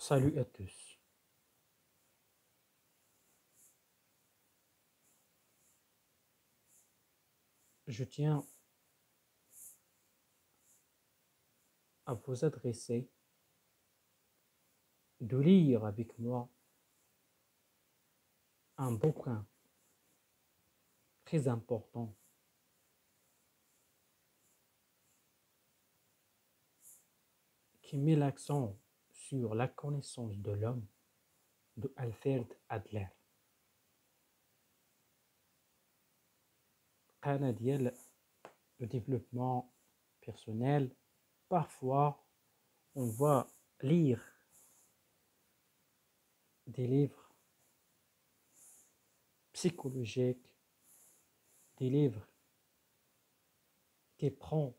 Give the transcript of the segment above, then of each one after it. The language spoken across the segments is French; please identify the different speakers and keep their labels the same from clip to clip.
Speaker 1: Salut à tous. Je tiens à vous adresser de lire avec moi un bouquin très important qui met l'accent sur la connaissance de l'homme de Alfred Adler. Canadien, le développement personnel, parfois on va lire des livres psychologiques, des livres qui prennent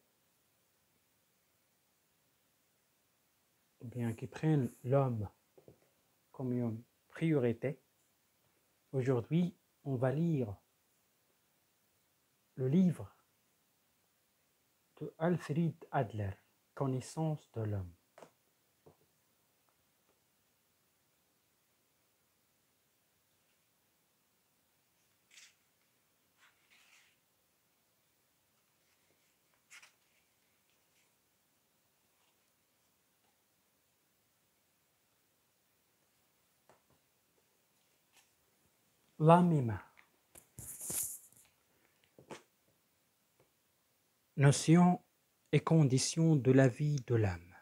Speaker 1: qui prennent l'homme comme une priorité. Aujourd'hui, on va lire le livre de Alfred Adler, Connaissance de l'homme. L'âme. Notion et conditions de la vie de l'âme.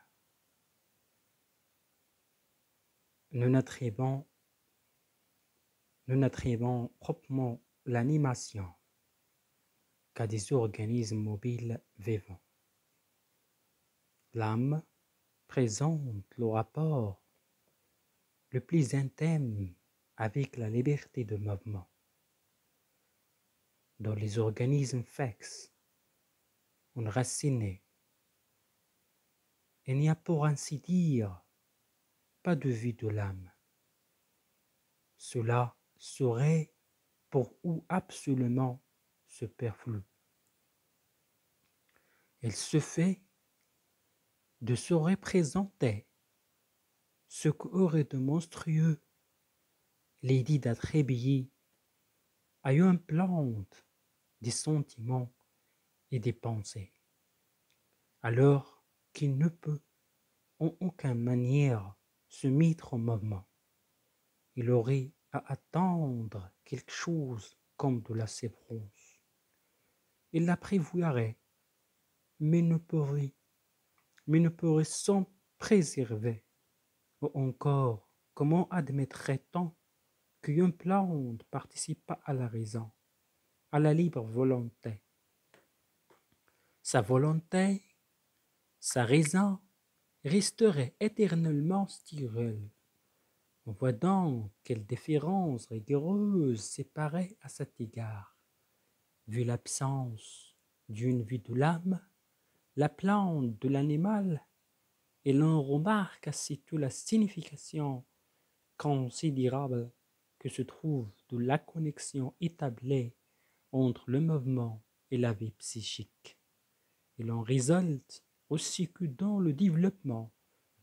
Speaker 1: Nous n'attribuons proprement l'animation qu'à des organismes mobiles vivants. L'âme présente le rapport le plus intime avec la liberté de mouvement. Dans les organismes fixes, enracinés, il n'y a pour ainsi dire pas de vie de l'âme. Cela serait pour ou absolument superflu. Il se fait de se représenter ce qu'aurait de monstrueux l'idée d'attribuer à une plante des sentiments et des pensées, alors qu'il ne peut en aucune manière se mettre en mouvement. Il aurait à attendre quelque chose comme de la sévrance. Il la prévoirait, mais ne pourrait s'en préserver. Ou encore, comment admettrait-on qu'une plante participe pas à la raison, à la libre volonté? Sa volonté, sa raison resterait éternellement stérile. On voit donc quelle différence rigoureuse séparait à cet égard. Vu l'absence d'une vie de l'âme, la plante de l'animal, et l'on remarque assez tout la signification considérable que se trouve de la connexion établie entre le mouvement et la vie psychique. Il en résulte aussi que dans le développement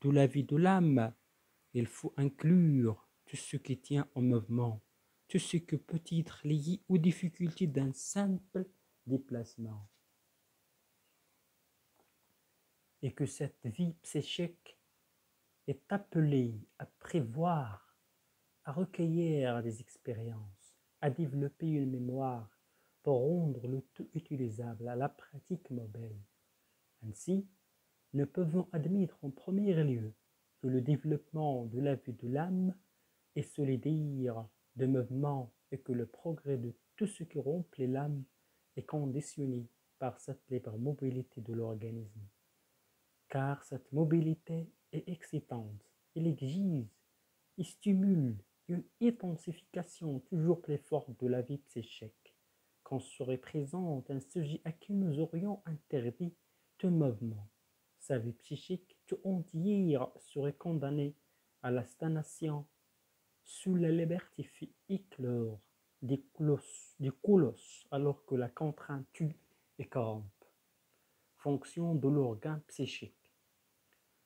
Speaker 1: de la vie de l'âme, il faut inclure tout ce qui tient au mouvement, tout ce qui peut être lié aux difficultés d'un simple déplacement. Et que cette vie psychique est appelée à prévoir, à recueillir des expériences, à développer une mémoire pour rendre le tout utilisable à la pratique mobile. Ainsi, nous pouvons admettre en premier lieu que le développement de la vie de l'âme est solidaire de mouvement et que le progrès de tout ce qui remplit l'âme est conditionné par cette libre mobilité de l'organisme. Car cette mobilité est excitante, elle exige et stimule une intensification toujours plus forte de la vie psychique. Quand se représente un sujet à qui nous aurions interdit tout mouvement, sa vie psychique tout entière serait condamnée à la stagnation sous la liberté fait éclore des colosses alors que la contrainte tue et corrompt. Fonction de l'organe psychique.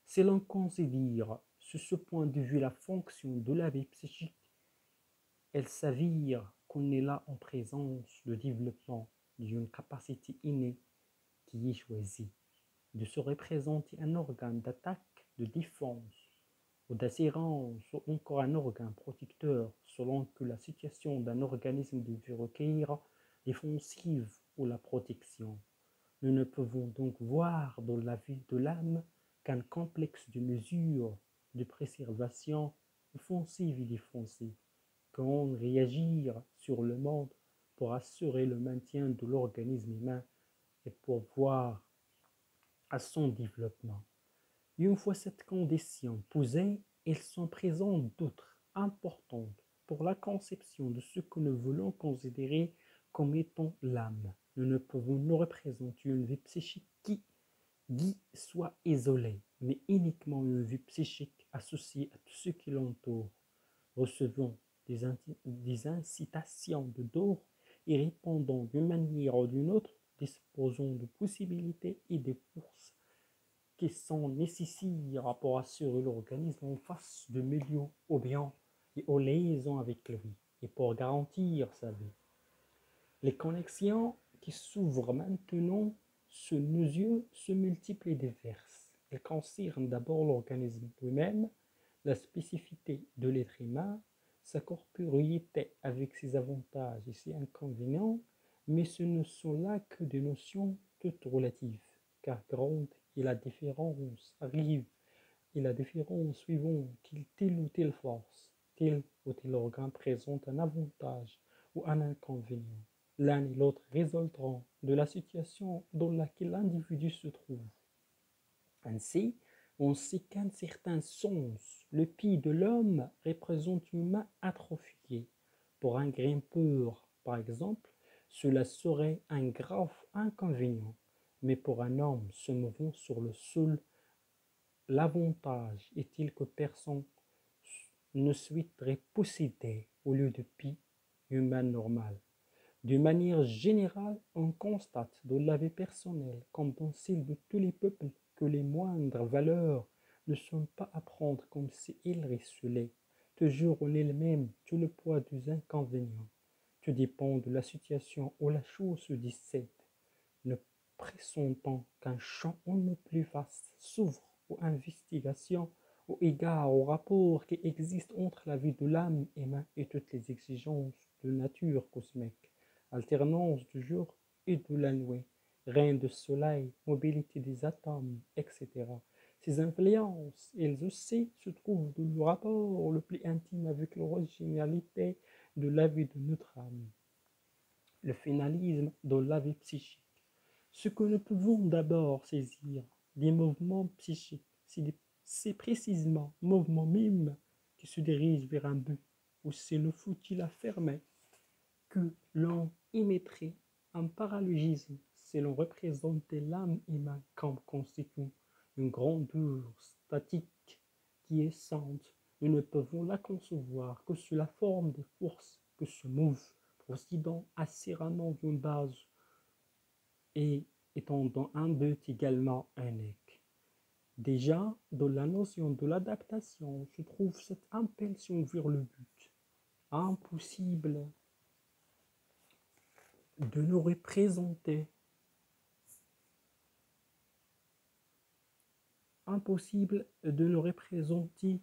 Speaker 1: Si l'on considère Sur ce point de vue, la fonction de la vie psychique, elle s'avère qu'on est là en présence de développement d'une capacité innée qui est choisie de se représenter un organe d'attaque, de défense ou d'assurance ou encore un organe protecteur selon que la situation d'un organisme devait requérir défensive ou la protection. Nous ne pouvons donc voir dans la vie de l'âme qu'un complexe de mesures de préservation offensive et défensive, qu'on réagir sur le monde pour assurer le maintien de l'organisme humain et pour voir à son développement. Une fois cette condition posée, il s'en présente d'autres importantes pour la conception de ce que nous voulons considérer comme étant l'âme. Nous ne pouvons nous représenter une vie psychique qui soit isolée, mais uniquement une vie psychique associée à tout ce qui l'entoure, recevant des incitations de dehors et répondant d'une manière ou d'une autre, disposant de possibilités et de forces qui sont nécessaires pour assurer l'organisme en face de milieux au bien et aux liaisons avec lui et pour garantir sa vie. Les connexions qui s'ouvrent maintenant sous nos yeux se multiplient et diverses. Elles concernent d'abord l'organisme lui-même, la spécificité de l'être humain, sa corporealité avec ses avantages et ses inconvénients, mais ce ne sont là que des notions toutes relatives, car grande est la différence arrive et la différence suivant qu'il telle ou telle force, tel ou tel organe présente un avantage ou un inconvénient. L'un et l'autre résulteront de la situation dans laquelle l'individu se trouve. Ainsi, on sait qu'en certain sens, le pied de l'homme représente une main atrophiée. Pour un grimpeur, par exemple, cela serait un grave inconvénient. Mais pour un homme se mouvant sur le sol, l'avantage est-il que personne ne souhaiterait posséder au lieu de pied une main normale. De manière générale, on constate dans la vie personnelle, comme dans celle de tous les peuples, que les moindres valeurs ne sont pas à prendre comme si elles recelaient toujours en elles-mêmes tout le poids des inconvénients. Tout dépend de la situation où la chose se décide. Ne pressentons qu'un champ on ne plus vaste s'ouvre aux investigations au égard au rapport qui existe entre la vie de l'âme humaine et toutes les exigences de nature cosmique, alternance du jour et de la nuit, règne de soleil, mobilité des atomes, etc. Ces influences, elles aussi, se trouvent dans le rapport le plus intime avec l'originalité de la vie de notre âme, le finalisme de la vie psychique. Ce que nous pouvons d'abord saisir des mouvements psychiques, c'est précisément mouvement même qui se dirige vers un but, ou c'est le faut-il affirmer que l'on émettrait un parallélisme si l'on représentait l'âme humaine comme constituant une grandeur statique qui est sainte. Nous ne pouvons la concevoir que sous la forme des forces que se mouvent, procédant assez rarement d'une base et étant dans un but également unique. Déjà, dans la notion de l'adaptation se trouve cette impulsion vers le but. Impossible de nous représenter, impossible de nous représenter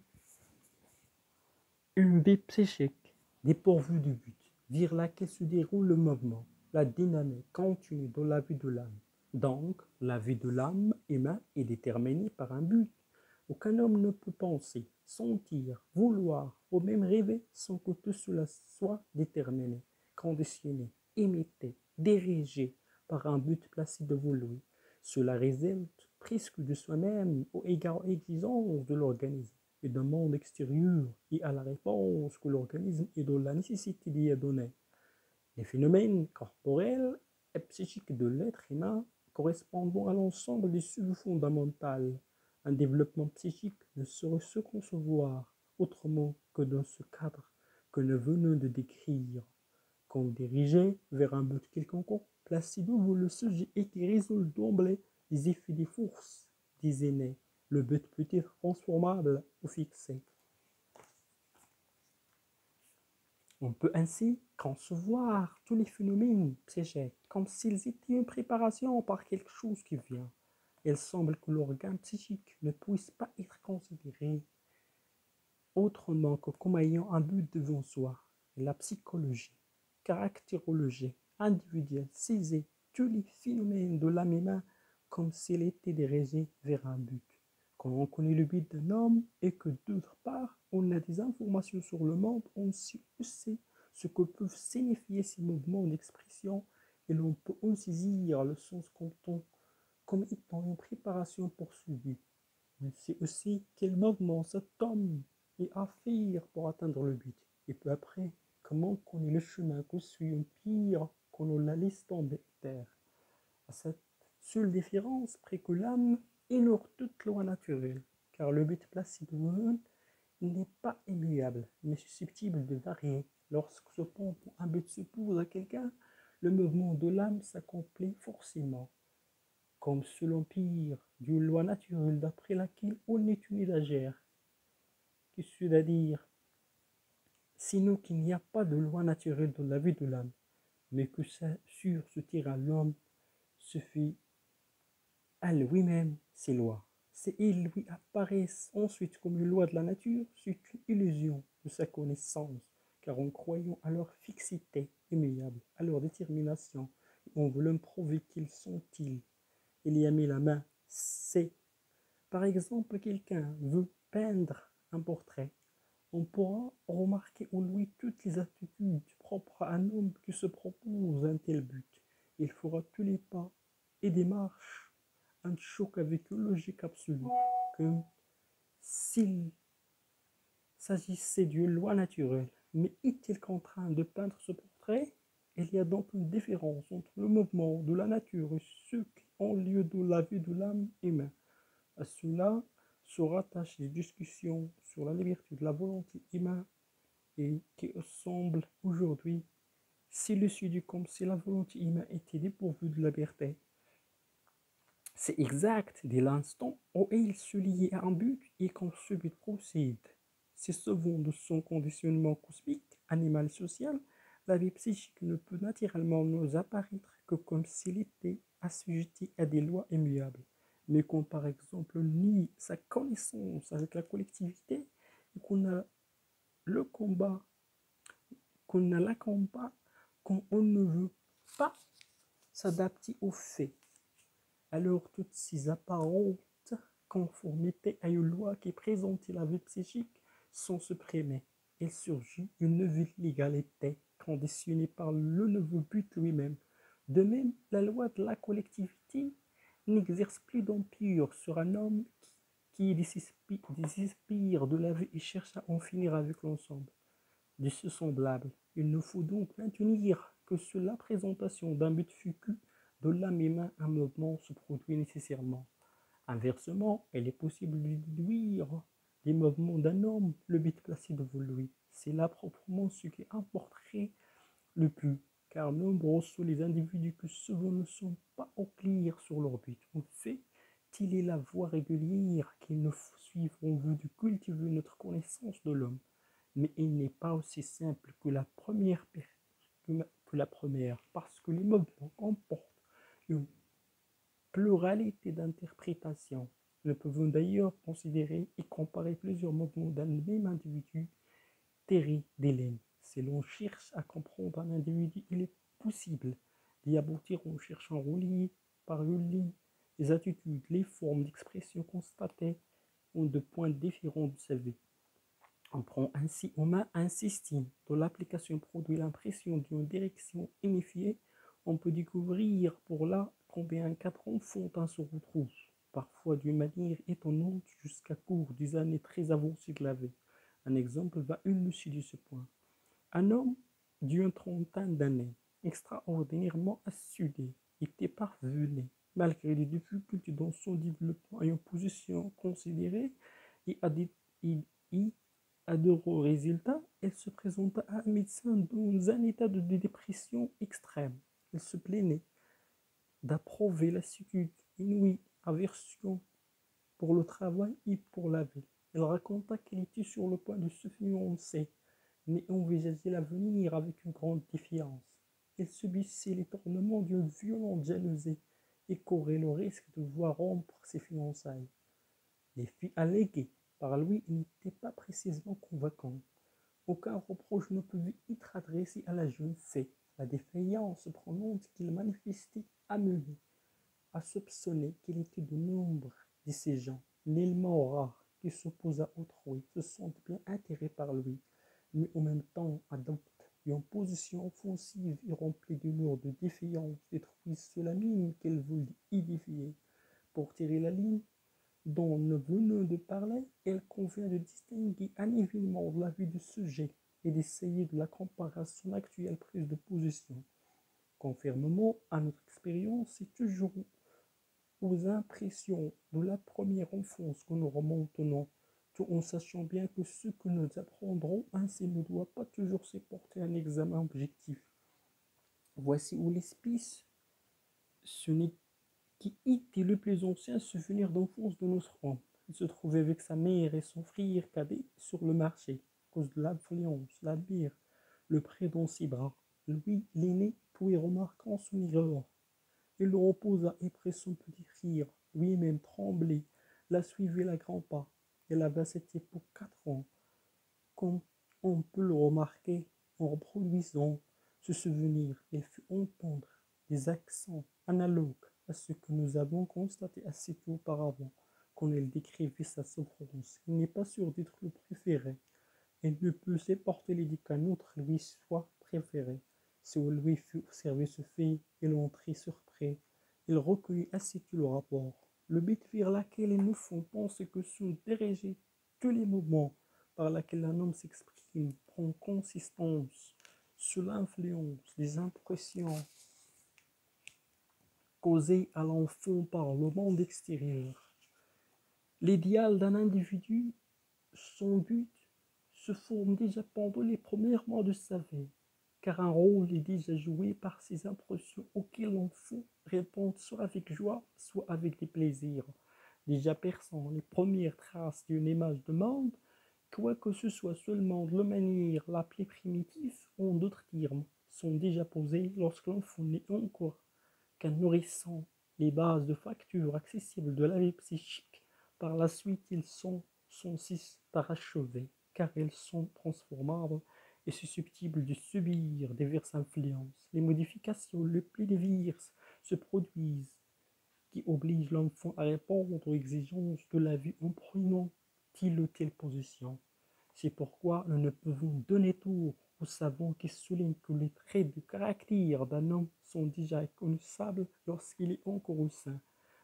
Speaker 1: une vie psychique dépourvue du but, vers laquelle se déroule le mouvement, la dynamique continue dans la vie de l'âme. Donc, la vie de l'âme humaine est déterminée par un but. Aucun homme ne peut penser, sentir, vouloir ou même rêver sans que tout cela soit déterminé, conditionné, imité, dirigé par un but placé devant lui. Cela résulte presque de soi-même au égard aux exigences de l'organisme et d'un monde extérieur et à la réponse que l'organisme est dans la nécessité d'y donner. Les phénomènes corporels et psychiques de l'être humain correspondant à l'ensemble des sujets fondamentaux. Un développement psychique ne saurait se concevoir autrement que dans ce cadre que nous venons de décrire, comme dirigé vers un but quelconque, placé devant le sujet et qui résout d'emblée les effets des forces des aînés Le but peut être transformable ou fixé. On peut ainsi concevoir tous les phénomènes psychiques comme s'ils étaient une préparation par quelque chose qui vient. Il semble que l'organe psychique ne puisse pas être considéré autrement que comme ayant un but devant soi. La psychologie, caractérologie individuelle saisit tous les phénomènes de l'âme humaine comme s'ils étaient dirigés vers un but. Quand on connaît le but d'un homme et que d'autre part, on a des informations sur le monde, on sait aussi ce que peuvent signifier ces mouvements d'expression et l'on peut en saisir le sens comme étant une préparation pour ce but. Mais c'est aussi quel mouvement cet homme est à faire pour atteindre le but. Et peu après, comment on connaît le chemin que suit un pire qu'on la laisse tomber terre. À cette seule différence près que l'âme ignore toute loi naturelle, car le but placé devant nous n'est pas immuable, mais susceptible de varier. Lorsque cependant un but se pose à quelqu'un, le mouvement de l'âme s'accomplit forcément, comme sous l'empire d'une loi naturelle d'après laquelle on est tenu d'agir. Qu'est-ce que dire? Sinon qu'il n'y a pas de loi naturelle dans la vie de l'âme, mais que sur ce terrain l'homme se fait à lui-même ses lois. Si ils lui apparaissent ensuite comme une loi de la nature, c'est une illusion de sa connaissance, car en croyant à leur fixité immuable, à leur détermination, on veut leur prouver qu'ils sont-ils. Il y a mis la main. C'est, par exemple, quelqu'un veut peindre un portrait. On pourra remarquer en lui toutes les attitudes propres à un homme qui se propose un tel but. Il fera tous les pas et démarches un choc avec une logique absolue, comme s'il s'agissait d'une loi naturelle. Mais est-il contraint de peindre ce portrait? Il y a donc une différence entre le mouvement de la nature et ce qui ont lieu de la vie de l'âme humaine. À cela se rattachent les discussions sur la liberté de la volonté humaine et qui semble aujourd'hui s'élucider comme si la volonté humaine était dépourvue de liberté. C'est exact dès l'instant où il se lie à un but et quand ce but procède. C'est souvent de son conditionnement cosmique, animal social, la vie psychique ne peut naturellement nous apparaître que comme s'il était assujetti à des lois immuables. Mais quand par exemple on nie sa connaissance avec la collectivité et qu'on a le combat, qu'on a la combat, quand on ne veut pas s'adapter aux faits, alors toutes ces apparentes conformités à une loi qui présentait la vie psychique sont supprimées. Il surgit une nouvelle légalité conditionnée par le nouveau but lui-même. De même, la loi de la collectivité n'exerce plus d'empire sur un homme qui désespère de la vie et cherche à en finir avec l'ensemble de ce semblable. Il ne faut donc maintenir que sur la présentation d'un but futur de l'âme humaine, un mouvement se produit nécessairement. Inversement, il est possible de déduire des mouvements d'un homme le but placé devant lui. C'est là proprement ce qui importerait le plus, car nombreux sont les individus qui souvent ne sont pas au clair sur leur but. En fait, telle est la voie régulière qu'il nous faut suivre en vue de cultiver notre connaissance de l'homme. Mais il n'est pas aussi simple que la première, parce que les mouvements comportent une pluralité d'interprétations. Nous pouvons d'ailleurs considérer et comparer plusieurs mouvements d'un même individu. Terry Delaine. Si l'on cherche à comprendre un individu, il est possible d'y aboutir en cherchant à relier par une ligne les attitudes, les formes d'expression constatées en deux points différents de sa vie. On prend ainsi en main un système dont l'application produit l'impression d'une direction unifiée. On peut découvrir pour là combien un cadre enfantin se retrouve, parfois d'une manière étonnante jusqu'à court des années très avancées de la vie. Un exemple va élucider ce point. Un homme d'une trentaine d'années, extraordinairement assidu, était parvenu, malgré les difficultés dans son développement à une position considérée et à de heureux résultats, il se présenta à un médecin dans un état de dépression extrême. Il se plaignait d'approuver lassitude, inouïe, aversion
Speaker 2: pour le travail et pour la vie. Elle raconta qu'elle était sur le point de se fiancer, mais envisageait l'avenir avec une grande défiance. Elle subissait les tournements d'une violente jalousie et courait le risque de voir rompre ses fiançailles. Les faits allégués par lui n'étaient pas précisément convaincants. Aucun reproche ne pouvait être adressé à la jeune fille. La défaillance prenante qu'il manifestait amenait à soupçonner qu'il était de nombre de ces gens, nullement rares, qui s'opposent à autrui, se sentent bien attirés par lui, mais en même temps adoptent une position offensive et remplie d'humour, de défiance, détruisent sous la mine qu'elle veut édifier. Pour tirer la ligne dont nous venons de parler, il convient de distinguer un événement de la vie du sujet et d'essayer de la comparer à son actuelle prise de position. Conformément à notre expérience, c'est toujours aux impressions de la première enfance que nous remontons, tout en sachant bien que ce que nous apprendrons ainsi ne doit pas toujours se porter à un examen objectif. Voici où l'espèce, ce n'est qui était le plus ancien souvenir d'enfance de notre homme. Il se trouvait avec sa mère et son frère cadet sur le marché, à cause de l'influence, la bière, le près dans ses bras. Lui, l'aîné, puis remarquant son erreur, il le reposa et prit son petit frère, lui-même tremblé, la suivait la grand-pas. Elle avait à cette époque 4 ans, comme on peut le remarquer en reproduisant ce souvenir. Il fit entendre des accents analogues à ce que nous avons constaté assez tôt auparavant, quand elle décrivait sa souffrance. Il n'est pas sûr d'être le préféré. Il ne peut supporter l'idée qu'un autre lui soit préféré. Si on lui fut observé ce fait, il entrait surpris. Il recueillit aussitôt le rapport. Le but vers laquelle ils nous font penser que sont dirigés tous les mouvements par lesquels un homme s'exprime prend consistance sous l'influence des impressions causées à l'enfant par le monde extérieur. L'idéal d'un individu, son but, se forme déjà pendant les premiers mois de sa vie, car un rôle est déjà joué par ces impressions auxquelles l'enfant répond soit avec joie, soit avec des plaisirs, déjà perçant les premières traces d'une image de monde, quoique ce soit seulement de la manière la plus primitive, en d'autres termes, sont déjà posés lorsque l'enfant n'est encore qu'un nourrisson. Les bases de factures accessibles de la vie psychique, par la suite, ils sont sans cesse parachevés, car ils sont transformables et susceptibles de subir diverses influences. Les modifications les plus diverses se produisent, qui obligent l'enfant à répondre aux exigences de la vie en prenant telle ou telle position. C'est pourquoi nous ne pouvons donner tort aux savants qui soulignent que les traits de caractère d'un homme sont déjà connaissables lorsqu'il est encore au sein.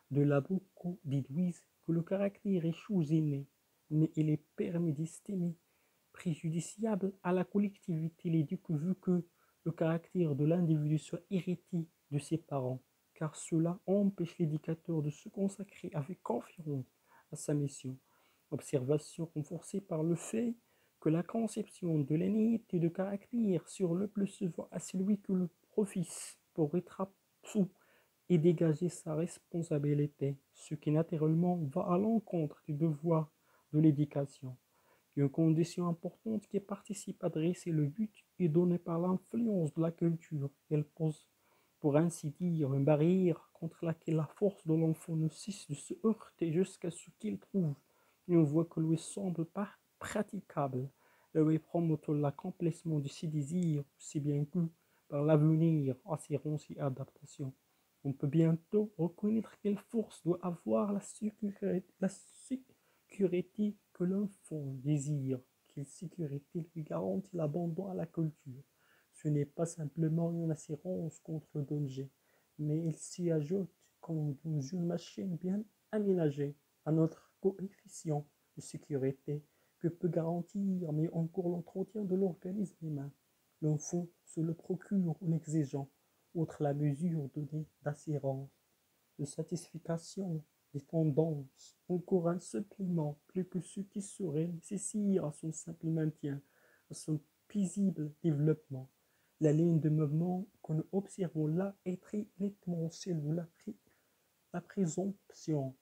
Speaker 2: De là, beaucoup déduisent que le caractère est chose innée, mais il est permis d'estimer préjudiciable à la collectivité l'éduque vu que le caractère de l'individu soit hérité de ses parents, car cela empêche l'éducateur de se consacrer avec confiance à sa mission. Observation renforcée par le fait que la conception de l'unité de caractère sur le plus souvent à celui que le profite pour être absous et dégager sa responsabilité, ce qui naturellement va à l'encontre du devoir de l'éducation. Une condition importante qui participe à dresser le but est donnée par l'influence de la culture. Elle pose, pour ainsi dire, une barrière contre laquelle la force de l'enfant ne cesse de se heurter jusqu'à ce qu'il trouve une voie que lui semble pas praticable, et lui promote l'accomplissement de ses désirs, aussi bien que par l'avenir, assurance et adaptation. On peut bientôt reconnaître quelle force doit avoir la sécurité que l'enfant désire, quelle sécurité lui garantit l'abandon à la culture. Ce n'est pas simplement une assurance contre le danger, mais il s'y ajoute comme dans une machine bien aménagée à notre coefficient de sécurité que peut garantir, mais encore l'entretien de l'organisme humain. L'enfant se le procure en exigeant, outre la mesure donnée d'assurance, de satisfaction des tendances, encore un supplément plus que ce qui serait nécessaire à son simple maintien, à son paisible développement. La ligne de mouvement que nous observons là est très nettement celle de la présomption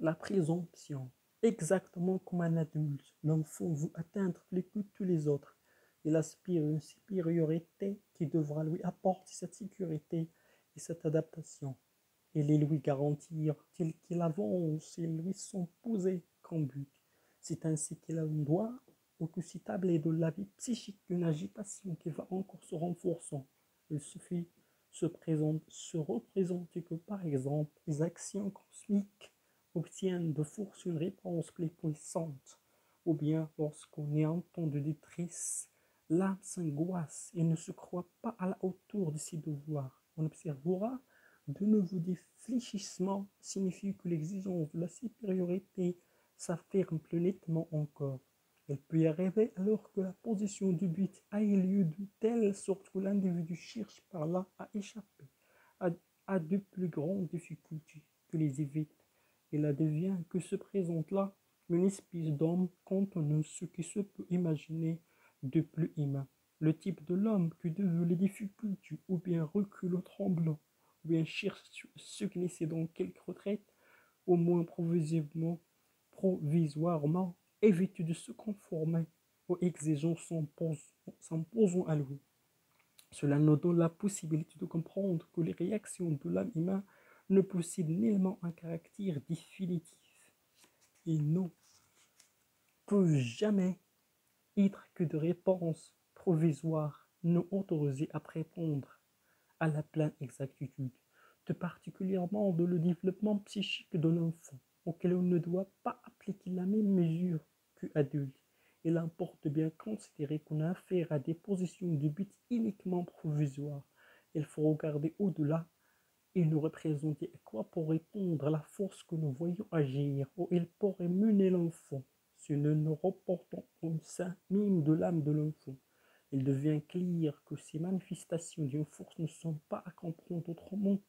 Speaker 2: La présomption. Exactement comme un adulte, l'enfant veut atteindre plus que tous les autres. Il aspire à une supériorité qui devra lui apporter cette sécurité et cette adaptation. Et les lui garantir tel qu'il avance et lui sont posés comme but. C'est ainsi qu'il a une doit ou que s'établit de la vie psychique une agitation qui va encore se renforçant. Il suffit se représenter que par exemple les actions cosmiques obtiennent de force une réponse plus puissante, ou bien lorsqu'on est en temps de détresse, l'âme s'angoisse et ne se croit pas à la hauteur de ses devoirs. On observera de nouveau des fléchissements signifient que l'exigence de la supériorité s'affirme plus nettement encore. Elle peut y arriver alors que la position du but a eu lieu de telle sorte que l'individu cherche par là à échapper à de plus grandes difficultés que les évite. Il advient que se présente là une espèce d'homme contenant ce qui se peut imaginer de plus humain. Le type de l'homme qui devant les difficultés ou bien recule au tremblant, ou bien cherche à se glisser dans quelque retraite, au moins provisoirement, évite de se conformer aux exigences s'imposant à lui. Cela nous donne la possibilité de comprendre que les réactions de l'âme humaine ne possèdent nullement un caractère définitif. Il ne peut jamais être que de réponses provisoires non autorisées à répondre à la pleine exactitude, tout particulièrement dans le développement psychique de l'enfant, auquel on ne doit pas appliquer la même mesure qu'adulte. Il importe bien considérer qu'on a affaire à des positions de but uniquement provisoires. Il faut regarder au-delà et nous représenter à quoi pourrait répondre la force que nous voyons agir, où il pourrait mener l'enfant, si nous nous reportons au sein même de l'âme de l'enfant. Il devient clair que ces manifestations d'une force ne sont pas à comprendre autrement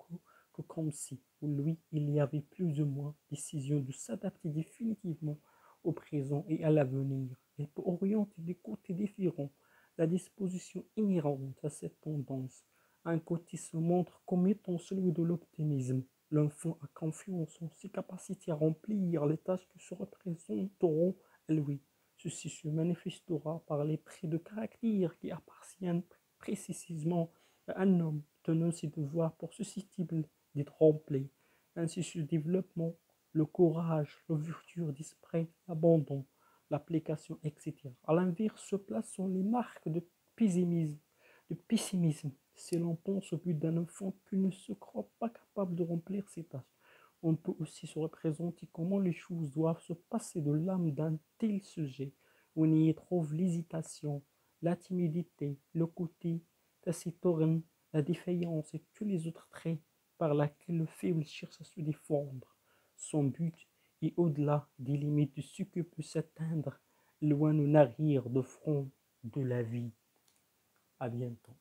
Speaker 2: que comme si, pour lui, il y avait plus ou moins décision de s'adapter définitivement au présent et à l'avenir. Il peut orienter des côtés différents la disposition inhérente à cette tendance. Un côté se montre comme étant celui de l'optimisme. L'enfant a confiance en ses capacités à remplir les tâches qui se représenteront à lui. Ceci se manifestera par les traits de caractère qui appartiennent précisément à un homme tenant ses devoirs pour susceptibles d'être remplis. Ainsi se développement, le courage, l'ouverture d'esprit, l'abandon, l'application, etc. À l'inverse se placent les marques de pessimisme, si l'on pense au but d'un enfant qui ne se croit pas capable de remplir ses tâches. On peut aussi se représenter comment les choses doivent se passer de l'âme d'un tel sujet. On y trouve l'hésitation, la timidité, le côté taciturne, la défaillance et tous les autres traits par lesquels le faible cherche à se défendre. Son but est au-delà des limites de ce que peut s'atteindre, loin en arrière de front de la vie. À bientôt.